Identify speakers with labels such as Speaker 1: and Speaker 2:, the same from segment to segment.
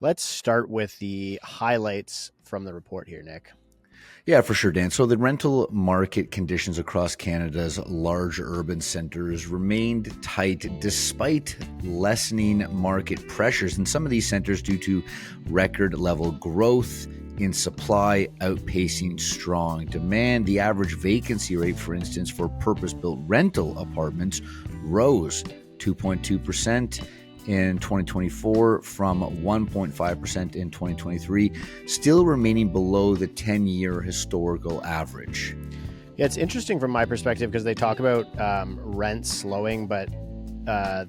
Speaker 1: Let's start with the highlights from the report here, Nick.
Speaker 2: Yeah, for sure, Dan. So the rental market conditions across Canada's large urban centers remained tight despite lessening market pressures in some of these centers due to record level growth in supply outpacing strong demand. The average vacancy rate, for instance, for purpose-built rental apartments rose 2.2% in 2024 from 1.5% in 2023, still remaining below the 10-year historical average.
Speaker 1: Yeah, it's interesting from my perspective because they talk about rents slowing, but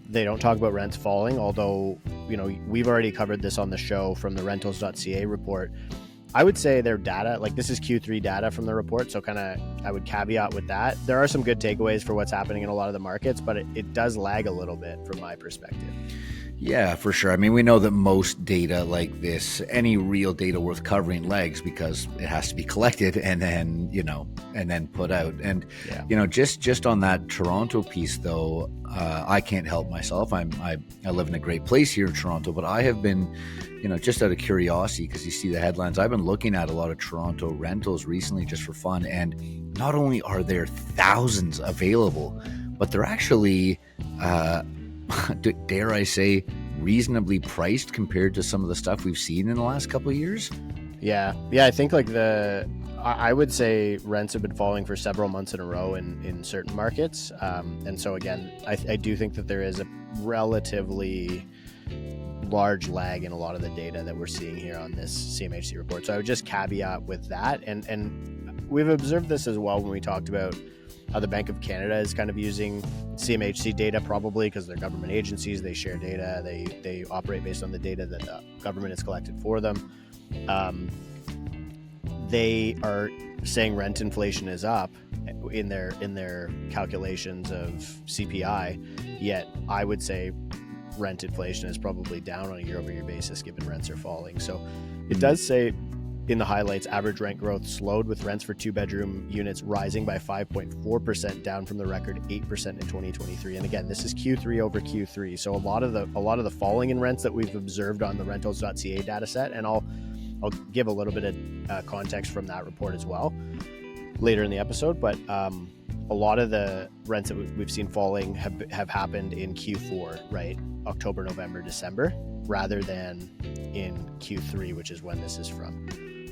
Speaker 1: they don't talk about rents falling, although, we've already covered this on the show from the rentals.ca report. I would say their data, like this is Q3 data from the report, so I would caveat with that. There are some good takeaways for what's happening in a lot of the markets, but it does lag a little bit from my perspective.
Speaker 2: Yeah, for sure. I mean, we know that most data like this, any real data worth covering, lags because it has to be collected and then put out. And just on that Toronto piece, though, I can't help myself. I live in a great place here in Toronto, but I have been, just out of curiosity, because you see the headlines, I've been looking at a lot of Toronto rentals recently just for fun. And not only are there thousands available, but they're actually, dare I say, reasonably priced compared to some of the stuff we've seen in the last couple of years.
Speaker 1: Yeah. I think I would say rents have been falling for several months in a row in certain markets. And so again, I do think that there is a relatively large lag in a lot of the data that we're seeing here on this CMHC report. So I would just caveat with that. And we've observed this as well when we talked about how the Bank of Canada is kind of using CMHC data, probably because they're government agencies. They share data. They operate based on the data that the government has collected for them. They are saying rent inflation is up in their calculations of CPI, yet I would say rent inflation is probably down on a year-over-year basis given rents are falling. So it does say in the highlights, average rent growth slowed with rents for two-bedroom units rising by 5.4%, down from the record 8% in 2023. And again, this is Q3 over Q3. So a lot of the falling in rents that we've observed on the rentals.ca data set, and I'll give a little bit of context from that report as well later in the episode. But a lot of the rents that we've seen falling have happened in Q4, right? October, November, December, rather than in Q3, which is when this is from.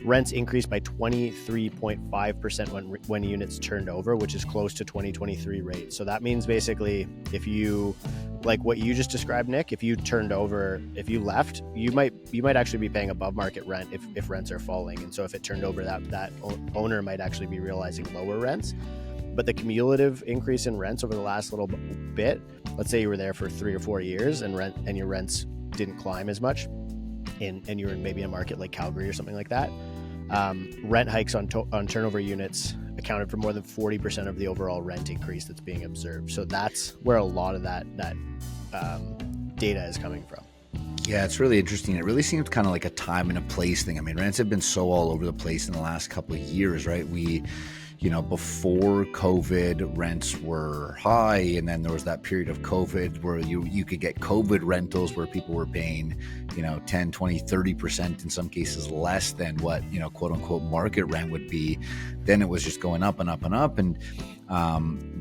Speaker 1: Rents increased by 23.5% when units turned over, which is close to 2023 rates. So that means basically if you, like what you just described, Nick, if you turned over, if you left, you might actually be paying above market rent if rents are falling. And so if it turned over, that owner might actually be realizing lower rents. But the cumulative increase in rents over the last little bit, let's say you were there for 3 or 4 years and your rents didn't climb as much, and you're in maybe a market like Calgary or something like that, rent hikes on turnover units accounted for more than 40% of the overall rent increase that's being observed. So that's where a lot of that data is coming from.
Speaker 2: Yeah, it's really interesting. It really seems kind of like a time and a place thing. I mean, rents have been so all over the place in the last couple of years, right? Before COVID, rents were high, and then there was that period of COVID where you could get COVID rentals where people were paying, 10, 20, 30%, in some cases less than what, quote unquote market rent would be. Then it was just going up and up and up. And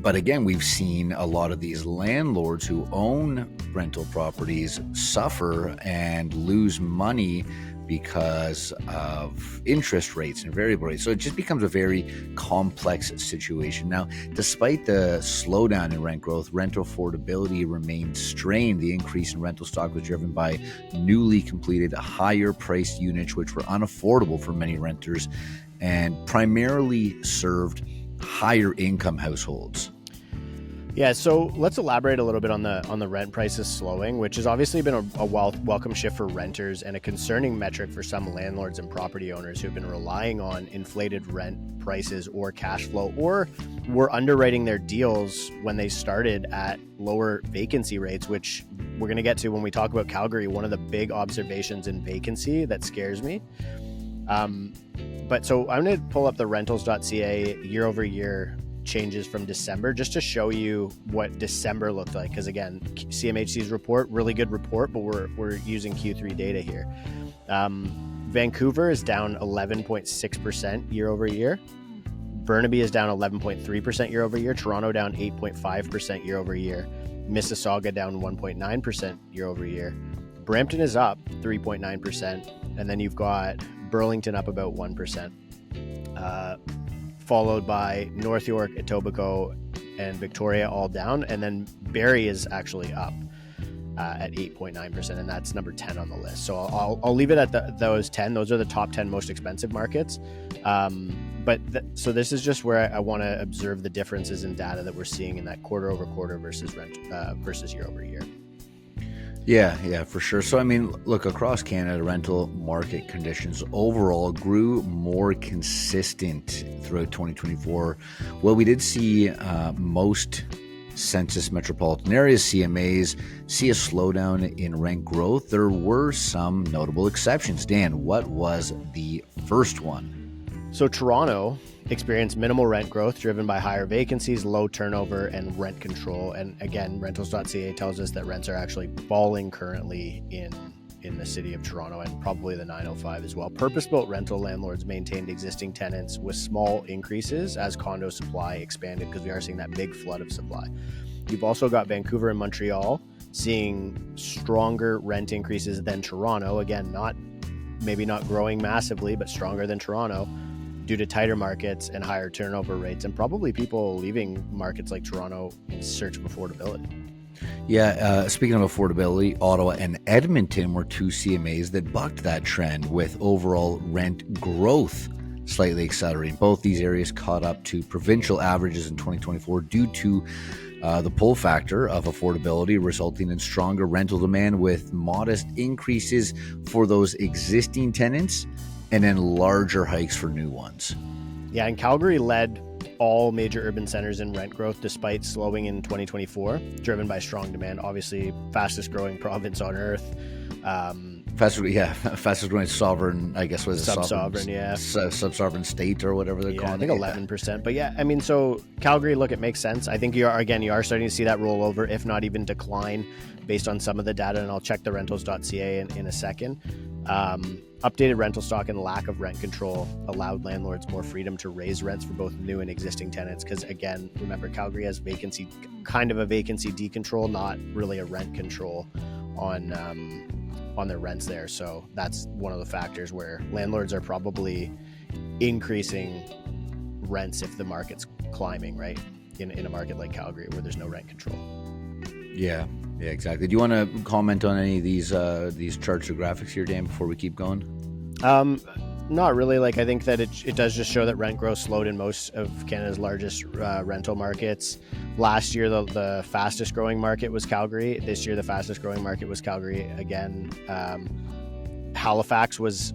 Speaker 2: but again, we've seen a lot of these landlords who own rental properties suffer and lose money because of interest rates and variable rates. So it just becomes a very complex situation. Now, despite the slowdown in rent growth, rental affordability remains strained. The increase in rental stock was driven by newly completed higher priced units, which were unaffordable for many renters and primarily served higher income households.
Speaker 1: Yeah, so let's elaborate a little bit on the rent prices slowing, which has obviously been a welcome shift for renters and a concerning metric for some landlords and property owners who've been relying on inflated rent prices or cash flow, or were underwriting their deals when they started at lower vacancy rates, which we're going to get to when we talk about Calgary. One of the big observations in vacancy that scares me. But so I'm going to pull up the rentals.ca year over year changes from December just to show you what December looked like, because again, CMHC's report, really good report, but we're using Q3 data here. Vancouver is down 11.6% year over year. Burnaby is down 11.3% year over year. Toronto down 8.5% year over year. Mississauga down 1.9% year over year. Brampton is up 3.9%. And then you've got Burlington up about 1%. Followed by North York, Etobicoke, and Victoria all down. And then Barrie is actually up at 8.9%, and that's number 10 on the list. So I'll leave it at those 10. Those are the top 10 most expensive markets. So this is just where I want to observe the differences in data that we're seeing in that quarter over quarter versus year over year.
Speaker 2: Yeah, for sure. So, I mean, look, across Canada, rental market conditions overall grew more consistent throughout 2024. Well, we did see most census metropolitan areas, CMAs, see a slowdown in rent growth. There were some notable exceptions. Dan, what was the first one?
Speaker 1: So Toronto experienced minimal rent growth driven by higher vacancies, low turnover, and rent control. And again, rentals.ca tells us that rents are actually falling currently in the city of Toronto and probably the 905 as well. Purpose-built rental landlords maintained existing tenants with small increases as condo supply expanded, because we are seeing that big flood of supply. You've also got Vancouver and Montreal seeing stronger rent increases than Toronto. Again, maybe not growing massively, but stronger than Toronto due to tighter markets and higher turnover rates, and probably people leaving markets like Toronto in search of affordability.
Speaker 2: Yeah, speaking of affordability, Ottawa and Edmonton were two CMAs that bucked that trend, with overall rent growth slightly accelerating. Both these areas caught up to provincial averages in 2024 due to the pull factor of affordability, resulting in stronger rental demand with modest increases for those existing tenants and then larger hikes for new ones.
Speaker 1: Yeah, and Calgary led all major urban centers in rent growth despite slowing in 2024, driven by strong demand. Obviously, fastest growing province on earth.
Speaker 2: Fastest growing sovereign, I guess, was
Speaker 1: sub-sovereign,
Speaker 2: sub-sovereign state or whatever they're calling it.
Speaker 1: I think 11%. But yeah, I mean, so Calgary, look, it makes sense. I think you are starting to see that roll over, if not even decline, based on some of the data. And I'll check the rentals.ca in a second. Updated rental stock and lack of rent control allowed landlords more freedom to raise rents for both new and existing tenants. Because again, remember, Calgary has kind of a vacancy decontrol, not really a rent control on their rents there. So that's one of the factors where landlords are probably increasing rents if the market's climbing, right? In a market like Calgary where there's no rent control.
Speaker 2: Yeah, exactly. Do you want to comment on any of these charts or graphics here, Dan, before we keep going?
Speaker 1: Not really. Like, I think that it does just show that rent growth slowed in most of Canada's largest rental markets. Last year, the fastest growing market was Calgary. This year, the fastest growing market was Calgary again. Halifax was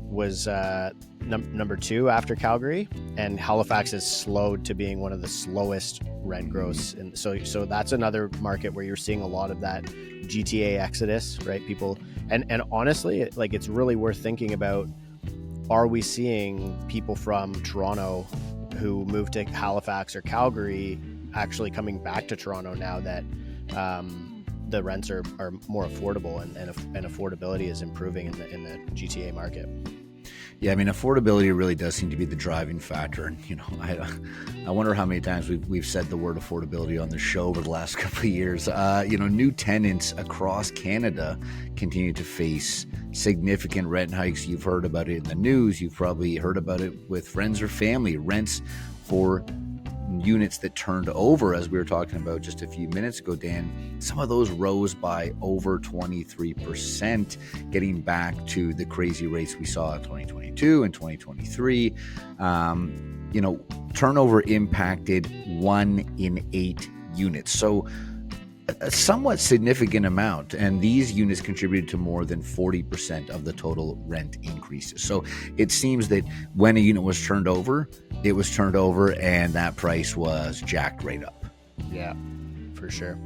Speaker 1: number 2 after Calgary, and Halifax has slowed to being one of the slowest rent growths. And so that's another market where you're seeing a lot of that GTA exodus, right? People, and honestly, it's really worth thinking about. Are we seeing people from Toronto who moved to Halifax or Calgary actually coming back to Toronto now that the rents are more affordable and affordability is improving in the GTA market?
Speaker 2: Yeah, I mean, affordability really does seem to be the driving factor. And, I wonder how many times we've said the word affordability on the show over the last couple of years. New tenants across Canada continue to face significant rent hikes. You've heard about it in the news. You've probably heard about it with friends or family. Rents for units that turned over, as we were talking about just a few minutes ago, Dan, some of those rose by over 23%, getting back to the crazy rates we saw in 2022 and 2023. Turnover impacted 1 in 8 units. So a somewhat significant amount, and these units contributed to more than 40% of the total rent increases. So it seems that when a unit was turned over, it was turned over and that price was jacked right up.
Speaker 1: Yeah, for sure.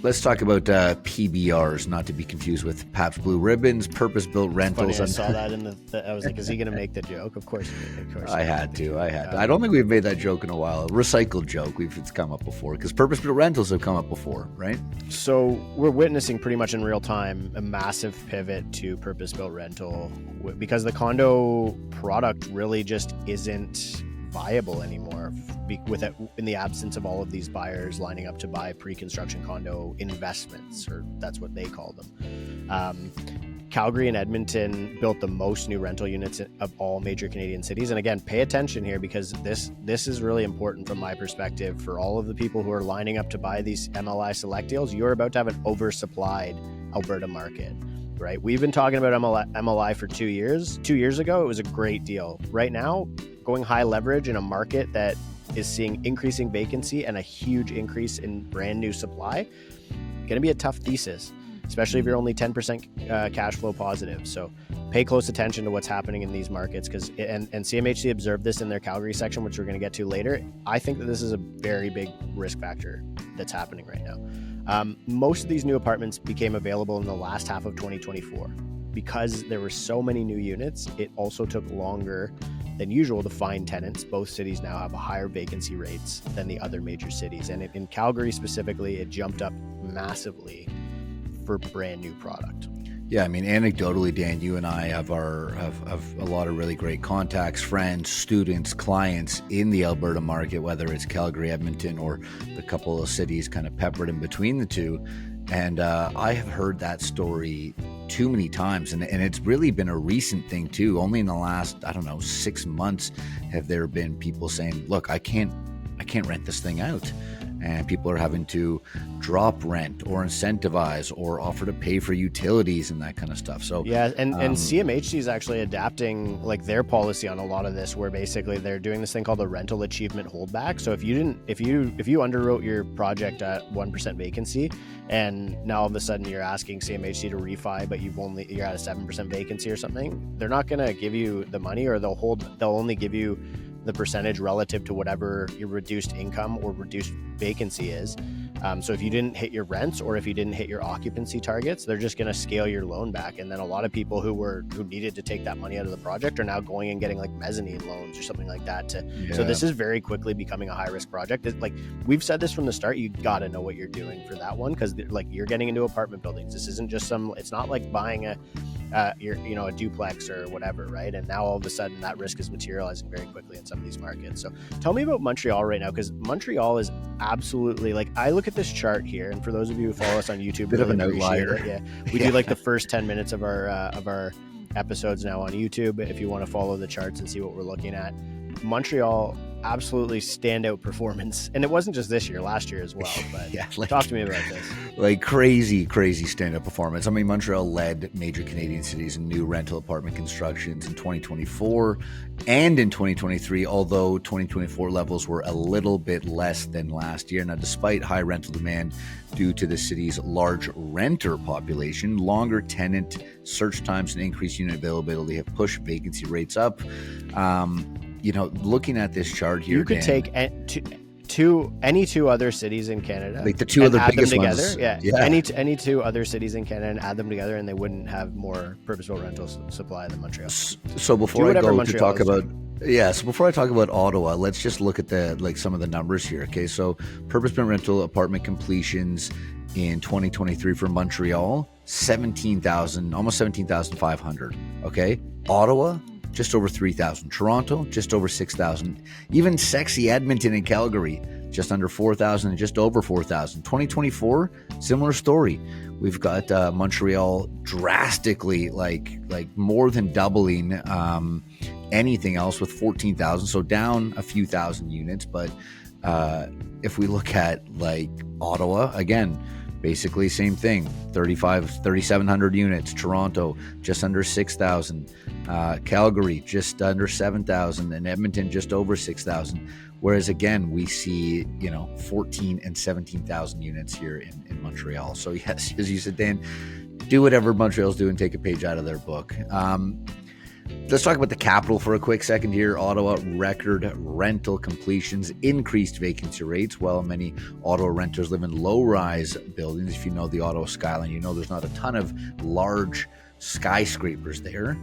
Speaker 2: let's talk about PBRs, not to be confused with Pabst Blue Ribbons, purpose-built rentals.
Speaker 1: Funny, I saw that in I was like, is he going to make the joke? Of course.
Speaker 2: I had to. I don't think we've made that joke in a while. A recycled joke. It's come up before because purpose-built rentals have come up before, right?
Speaker 1: So we're witnessing pretty much in real time a massive pivot to purpose-built rental because the condo product really just isn't viable anymore in the absence of all of these buyers lining up to buy pre-construction condo investments, or that's what they call them. Calgary and Edmonton built the most new rental units of all major Canadian cities. And again, pay attention here because this is really important from my perspective for all of the people who are lining up to buy these MLI Select deals. You're about to have an oversupplied Alberta market, right? We've been talking about MLI for 2 years. 2 years ago, it was a great deal. Right now, going high leverage in a market that is seeing increasing vacancy and a huge increase in brand new supply, going to be a tough thesis, especially if you're only 10% cash flow positive. So pay close attention to what's happening in these markets and CMHC observed this in their Calgary section, which we're going to get to later. I think that this is a very big risk factor that's happening right now. Most of these new apartments became available in the last half of 2024. Because there were so many new units, it also took longer than usual to find tenants. Both cities now have a higher vacancy rates than the other major cities. And in Calgary specifically, it jumped up massively for brand new product.
Speaker 2: Yeah, I mean, anecdotally, Dan, you and I have a lot of really great contacts, friends, students, clients in the Alberta market, whether it's Calgary, Edmonton, or the couple of cities kind of peppered in between the two. And I have heard that story too many times. And it's really been a recent thing too. Only in the last, 6 months have there been people saying, look, I can't rent this thing out. And people are having to drop rent or incentivize or offer to pay for utilities and that kind of stuff. So
Speaker 1: yeah, and CMHC is actually adapting like their policy on a lot of this, where basically they're doing this thing called a rental achievement holdback. So if you underwrote your project at 1% vacancy, and now all of a sudden you're asking CMHC to refi, but you're at a 7% vacancy or something, they're not going to give you the money, or they'll only give you the percentage relative to whatever your reduced income or reduced vacancy is. So if you didn't hit your rents or if you didn't hit your occupancy targets, they're just going to scale your loan back. And then a lot of people who needed to take that money out of the project are now going and getting like mezzanine loans or something like that. So this is very quickly becoming a high risk project. Like we've said this from the start, you got to know what you're doing for that one, because like you're getting into apartment buildings. This isn't just it's not like buying a duplex or whatever, right? And now all of a sudden that risk is materializing very quickly in some of these markets. So tell me about Montreal right now, because Montreal is absolutely, like, I look at this chart here, and for those of you who follow us on YouTube,
Speaker 2: bit of an outlier.
Speaker 1: Yeah, we do like the first 10 minutes of our episodes now on YouTube if you want to follow the charts and see what we're looking at. Montreal, absolutely standout performance, and it wasn't just this year, last year as well. But yeah, talk to me about this.
Speaker 2: Like crazy standout performance. I mean, Montreal led major Canadian cities in new rental apartment constructions in 2024 and in 2023, although 2024 levels were a little bit less than last year. Now, despite high rental demand due to the city's large renter population, longer tenant search times and increased unit availability have pushed vacancy rates up. Looking at this chart here,
Speaker 1: you could take any two other cities in Canada,
Speaker 2: like the two other biggest
Speaker 1: ones,
Speaker 2: yeah.
Speaker 1: Any two other cities in Canada, and add them together, and they wouldn't have more purpose-built rental supply than Montreal.
Speaker 2: So before I talk about Ottawa, let's just look at some of the numbers here. Okay, so purpose-built rental apartment completions in 2023 for Montreal, almost 17,500. Okay, Ottawa, just over 3,000. Toronto, just over 6,000. Even sexy Edmonton and Calgary, just under 4,000 and just over 4,000. 2024, similar story. We've got Montreal drastically, like more than doubling anything else with 14,000. So down a few thousand units. But if we look at like Ottawa, again, basically same thing, 3,700 units. Toronto, just under 6,000. Calgary, just under 7,000. And Edmonton, just over 6,000. Whereas again, we see, 14 and 17,000 units here in Montreal. So yes, as you said, Dan, do whatever Montreal's doing, take a page out of their book. Let's talk about the capital for a quick second here. Ottawa, record rental completions, increased vacancy rates. While many Ottawa renters live in low-rise buildings, if you know the Ottawa skyline, you know there's not a ton of large skyscrapers there.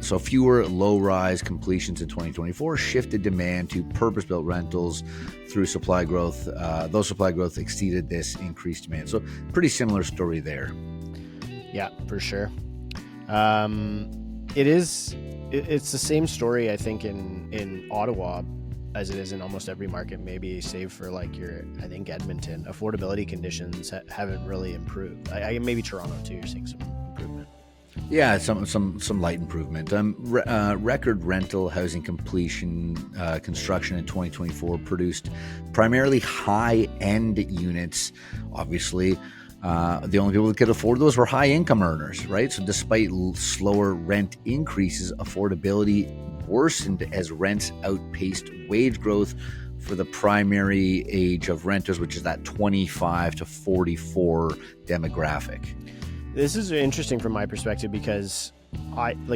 Speaker 2: So fewer low-rise completions in 2024 shifted demand to purpose-built rentals through supply growth. Those supply growth exceeded this increased demand. So pretty similar story there.
Speaker 1: Yeah, for sure. It's the same story, I think, in Ottawa as it is in almost every market, maybe save for like I think Edmonton. Affordability conditions haven't really improved. Maybe Toronto too, you're seeing some improvement.
Speaker 2: Yeah, some light improvement. Record rental housing completion construction in 2024 produced primarily high-end units, obviously. The only people that could afford those were high-income earners, right? So despite slower rent increases, affordability worsened as rents outpaced wage growth for the primary age of renters, which is that 25 to 44 demographic.
Speaker 1: This is interesting from my perspective because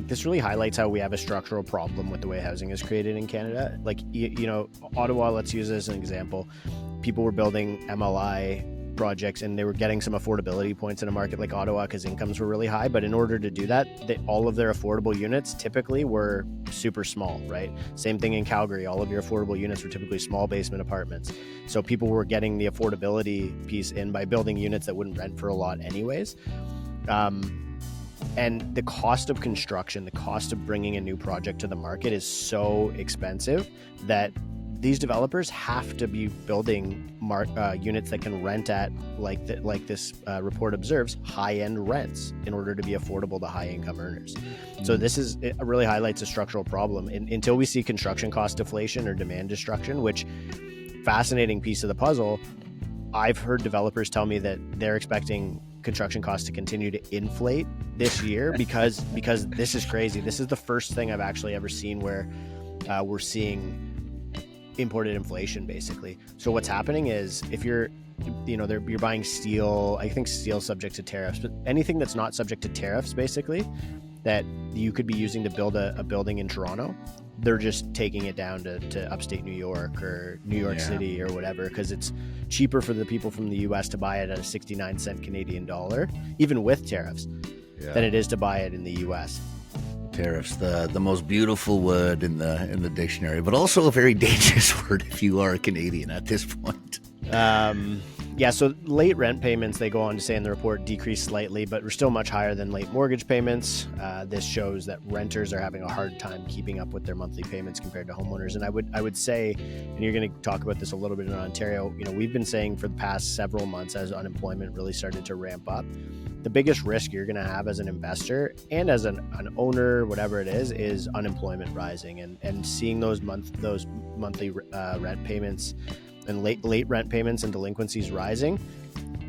Speaker 1: this really highlights how we have a structural problem with the way housing is created in Canada. Like, you know, Ottawa, let's use it as an example. People were building MLI projects and they were getting some affordability points in a market like Ottawa because incomes were really high. But in order to do that, all of their affordable units typically were super small, right? Same thing in Calgary. All of your affordable units were typically small basement apartments. So people were getting the affordability piece in by building units that wouldn't rent for a lot anyways. And the cost of construction, the cost of bringing a new project to the market is so expensive that these developers have to be building units that can rent at, like this report observes, high-end rents in order to be affordable to high-income earners. So it really highlights a structural problem. Until we see construction cost deflation or demand destruction, which, fascinating piece of the puzzle, I've heard developers tell me that they're expecting construction costs to continue to inflate this year because this is crazy. This is the first thing I've actually ever seen where we're seeing imported inflation, basically. So what's happening is if you're buying steel, I think steel's subject to tariffs, but anything that's not subject to tariffs, basically, that you could be using to build a building in Toronto, they're just taking it down to upstate New York or New York City or whatever, because it's cheaper for the people from the US to buy it at a 69-cent Canadian dollar, even with tariffs, than it is to buy it in the US.
Speaker 2: Tariffs, the most beautiful word in the dictionary, but also a very dangerous word if you are a Canadian at this point.
Speaker 1: So late rent payments, they go on to say in the report, decreased slightly, but we're still much higher than late mortgage payments. This shows that renters are having a hard time keeping up with their monthly payments compared to homeowners. And I would say, and you're going to talk about this a little bit in Ontario, we've been saying for the past several months as unemployment really started to ramp up, the biggest risk you're going to have as an investor and as an owner, whatever it is unemployment rising and seeing those monthly rent payments and late rent payments and delinquencies rising.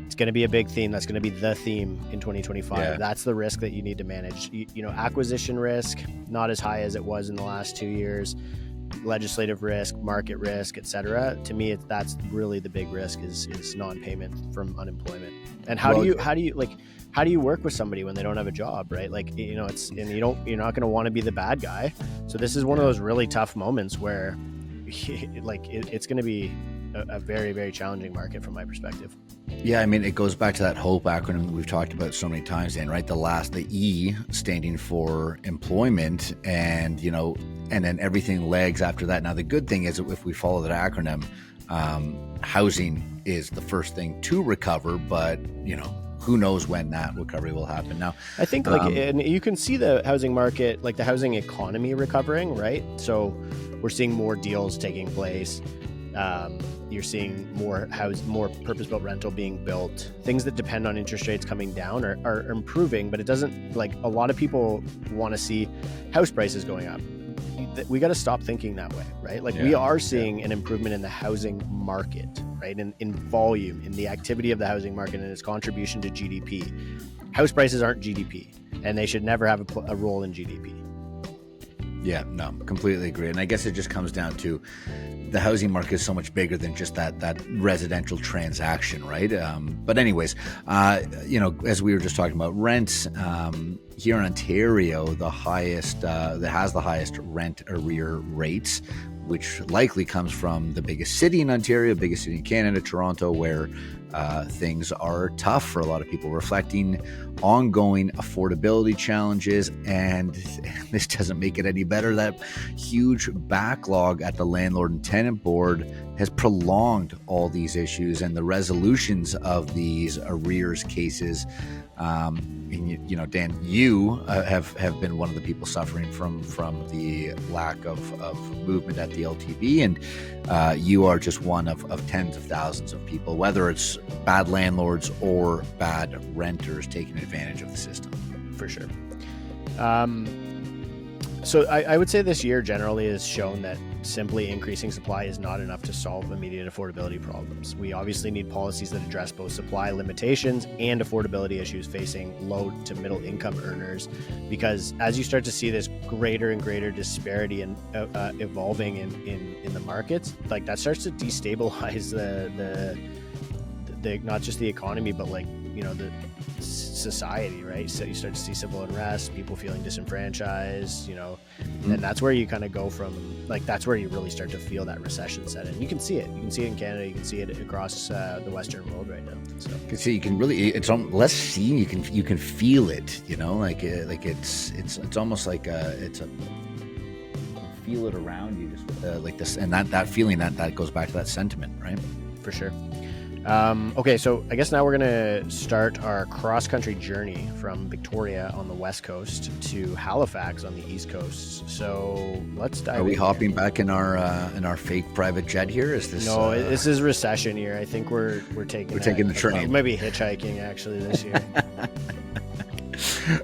Speaker 1: It's going to be a big theme. That's going to be the theme in 2025. Yeah. That's the risk that you need to manage. Acquisition risk, not as high as it was in the last 2 years. Legislative risk, market risk, etc. To me, that's really the big risk is non-payment from unemployment. And how do you work with somebody when they don't have a job, right? You're not going to want to be the bad guy. So this is one of those really tough moments where it's going to be a very, very challenging market from my perspective.
Speaker 2: Yeah, I mean, it goes back to that HOPE acronym that we've talked about so many times, Dan, right? The E standing for employment and then everything lags after that. Now, the good thing is that if we follow that acronym, housing is the first thing to recover, but, who knows when that recovery will happen. Now,
Speaker 1: I think and you can see the housing market, like the housing economy recovering, right? So we're seeing more deals taking place. You're seeing more purpose-built rental being built. Things that depend on interest rates coming down are improving, but it doesn't, a lot of people want to see house prices going up. We got to stop thinking that way, right? We are seeing an improvement in the housing market, right? In volume, in the activity of the housing market and its contribution to GDP. House prices aren't GDP, and they should never have a role in GDP.
Speaker 2: Yeah, no, completely agree. And I guess it just comes down to the housing market is so much bigger than just that residential transaction, right? But anyways, as we were just talking about rents, here in Ontario, the highest that has the highest rent arrear rates, which likely comes from the biggest city in Ontario, biggest city in Canada, Toronto, where things are tough for a lot of people, reflecting ongoing affordability challenges. And this doesn't make it any better. That huge backlog at the landlord and tenant board has prolonged all these issues, and the resolutions of these arrears cases. And Dan, you have been one of the people suffering from the lack of movement at the LTV, and you are just one of tens of thousands of people, whether it's bad landlords or bad renters taking advantage of the system.
Speaker 1: For sure. So I would say this year generally has shown that simply increasing supply is not enough to solve immediate affordability problems. We obviously need policies that address both supply limitations and affordability issues facing low to middle income earners, because as you start to see this greater and greater disparity and evolving in the markets, like that starts to destabilize the not just the economy, but the society, right? So you start to see civil unrest, people feeling disenfranchised, and that's where you kind of go from, that's where you really start to feel that recession set in. You can see it in Canada, you can see it across the Western world right now. So
Speaker 2: you can see, you can really, it's less seen, you can feel it, it's almost like it's a, you can feel it around you, just like this, and that feeling that goes back to that sentiment, right?
Speaker 1: For sure. Okay, so I guess now we're going to start our cross-country journey from Victoria on the west coast to Halifax on the east coast. So let's dive in.
Speaker 2: Are we hopping back in our fake private jet here? Is this?
Speaker 1: No, this is recession year. I think we're taking
Speaker 2: the train.
Speaker 1: Maybe hitchhiking actually this year.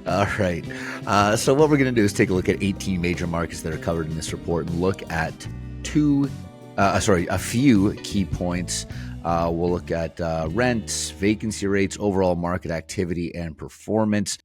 Speaker 2: All right. So what we're going to do is take a look at 18 major markets that are covered in this report and look at a few key points. We'll look at rents, vacancy rates, overall market activity and performance.